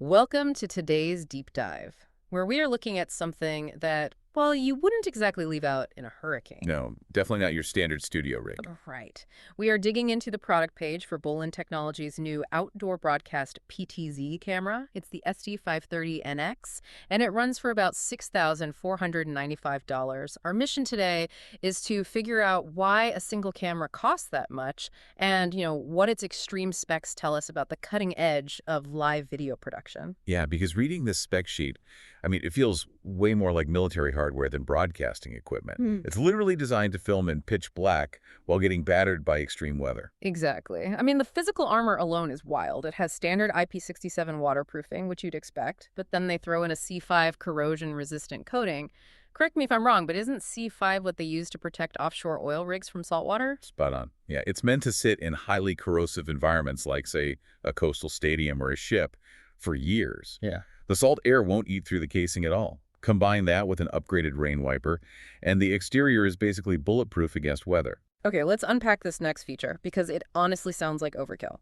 Welcome to today's deep dive, where we are looking at something that, well, you wouldn't exactly leave out in a hurricane. No, definitely not your standard studio rig. Right. We are digging into the product page for Bolin Technology's new outdoor broadcast PTZ camera. It's the SD530NX, and it runs for about $6,495. Our mission today is to figure out why a single camera costs that much and, what its extreme specs tell us about the cutting edge of live video production. Yeah, because reading this spec sheet, it feels way more like military hardware than broadcasting equipment. It's literally designed to film in pitch black while getting battered by extreme weather. Exactly. The physical armor alone is wild. It has standard IP67 waterproofing, which you'd expect, but then they throw in a C5 corrosion-resistant coating. Correct me if I'm wrong, but isn't C5 what they use to protect offshore oil rigs from saltwater? Spot on. Yeah, it's meant to sit in highly corrosive environments like, say, a coastal stadium or a ship for years. Yeah. The salt air won't eat through the casing at all. Combine that with an upgraded rain wiper, and the exterior is basically bulletproof against weather. Okay, let's unpack this next feature, because it honestly sounds like overkill.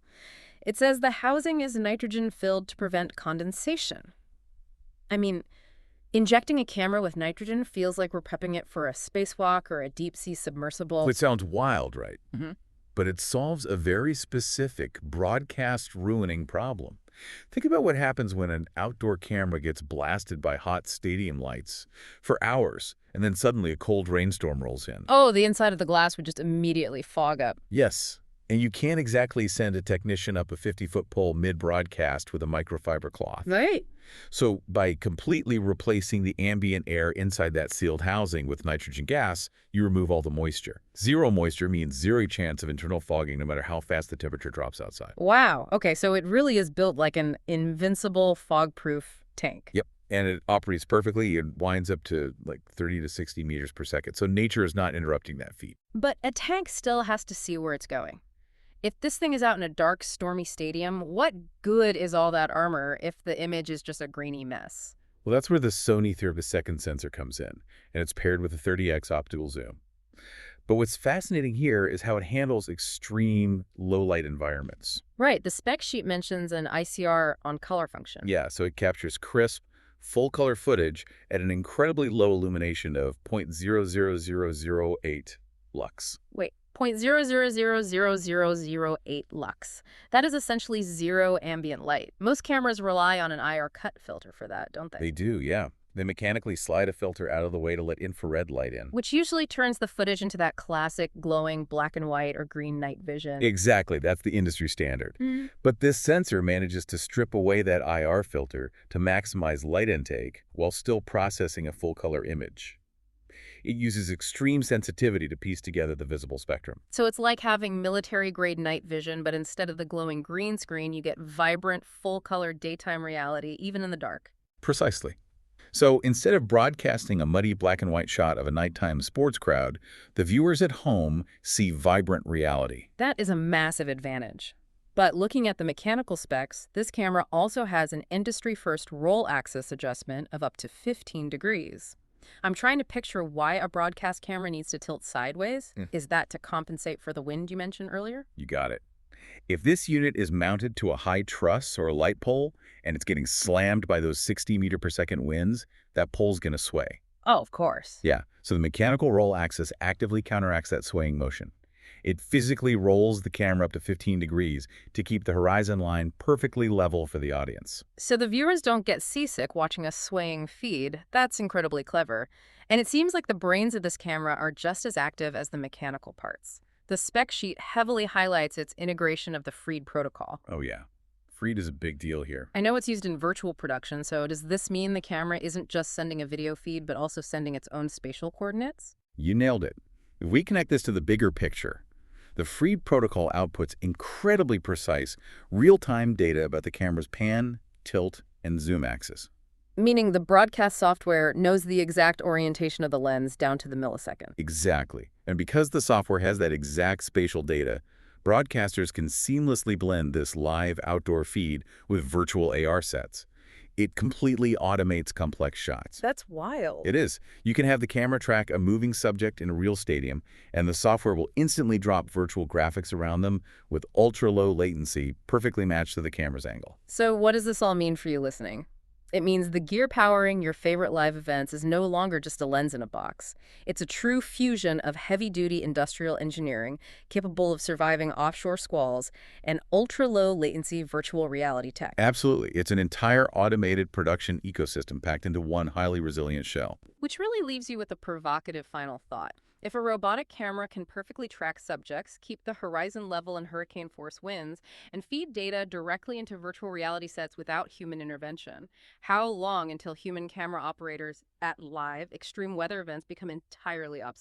It says the housing is nitrogen-filled to prevent condensation. Injecting a camera with nitrogen feels like we're prepping it for a spacewalk or a deep-sea submersible. It sounds wild, right? Mhm. But it solves a very specific, broadcast-ruining problem. Think about what happens when an outdoor camera gets blasted by hot stadium lights for hours, and then suddenly a cold rainstorm rolls in. Oh, the inside of the glass would just immediately fog up. Yes, and you can't exactly send a technician up a 50-foot pole mid-broadcast with a microfiber cloth. Right. So by completely replacing the ambient air inside that sealed housing with nitrogen gas, you remove all the moisture. Zero moisture means zero chance of internal fogging no matter how fast the temperature drops outside. Wow. Okay, so it really is built like an invincible fog-proof tank. Yep. And it operates perfectly. It winds up to like 30 to 60 meters per second. So nature is not interrupting that feat. But a tank still has to see where it's going. If this thing is out in a dark, stormy stadium, what good is all that armor if the image is just a grainy mess? Well, that's where the Sony 30-second sensor comes in, and it's paired with a 30x optical zoom. But what's fascinating here is how it handles extreme low-light environments. Right. The spec sheet mentions an ICR on color function. Yeah, so it captures crisp, full-color footage at an incredibly low illumination of 0.00008 lux. Wait. 0.0000008 lux. That is essentially zero ambient light. Most cameras rely on an IR cut filter for that, don't they? They do, yeah. They mechanically slide a filter out of the way to let infrared light in. Which usually turns the footage into that classic glowing black and white or green night vision. Exactly, that's the industry standard. But this sensor manages to strip away that IR filter to maximize light intake while still processing a full-color image. It uses extreme sensitivity to piece together the visible spectrum. So it's like having military-grade night vision, but instead of the glowing green screen, you get vibrant, full-color daytime reality, even in the dark. Precisely. So instead of broadcasting a muddy black and white shot of a nighttime sports crowd, the viewers at home see vibrant reality. That is a massive advantage. But looking at the mechanical specs, this camera also has an industry-first roll axis adjustment of up to 15 degrees. I'm trying to picture why a broadcast camera needs to tilt sideways. Is that to compensate for the wind you mentioned earlier? You got it. If this unit is mounted to a high truss or a light pole and it's getting slammed by those 60-meter-per-second winds, that pole's going to sway. Oh, of course. Yeah, so the mechanical roll axis actively counteracts that swaying motion. It physically rolls the camera up to 15 degrees to keep the horizon line perfectly level for the audience. So the viewers don't get seasick watching a swaying feed. That's incredibly clever. And it seems like the brains of this camera are just as active as the mechanical parts. The spec sheet heavily highlights its integration of the FHD protocol. Oh yeah, FHD is a big deal here. I know it's used in virtual production, so does this mean the camera isn't just sending a video feed, but also sending its own spatial coordinates? You nailed it. If we connect this to the bigger picture, the FHD protocol outputs incredibly precise, real-time data about the camera's pan, tilt, and zoom axis. Meaning the broadcast software knows the exact orientation of the lens down to the millisecond. Exactly. And because the software has that exact spatial data, broadcasters can seamlessly blend this live outdoor feed with virtual AR sets. It completely automates complex shots. That's wild. It is. You can have the camera track a moving subject in a real stadium, and the software will instantly drop virtual graphics around them with ultra-low latency, perfectly matched to the camera's angle. So what does this all mean for you listening? It means the gear powering your favorite live events is no longer just a lens in a box. It's a true fusion of heavy-duty industrial engineering, capable of surviving offshore squalls, and ultra-low latency virtual reality tech. Absolutely. It's an entire automated production ecosystem packed into one highly resilient shell. Which really leaves you with a provocative final thought. If a robotic camera can perfectly track subjects, keep the horizon level in hurricane force winds, and feed data directly into virtual reality sets without human intervention, how long until human camera operators at live extreme weather events become entirely obsolete?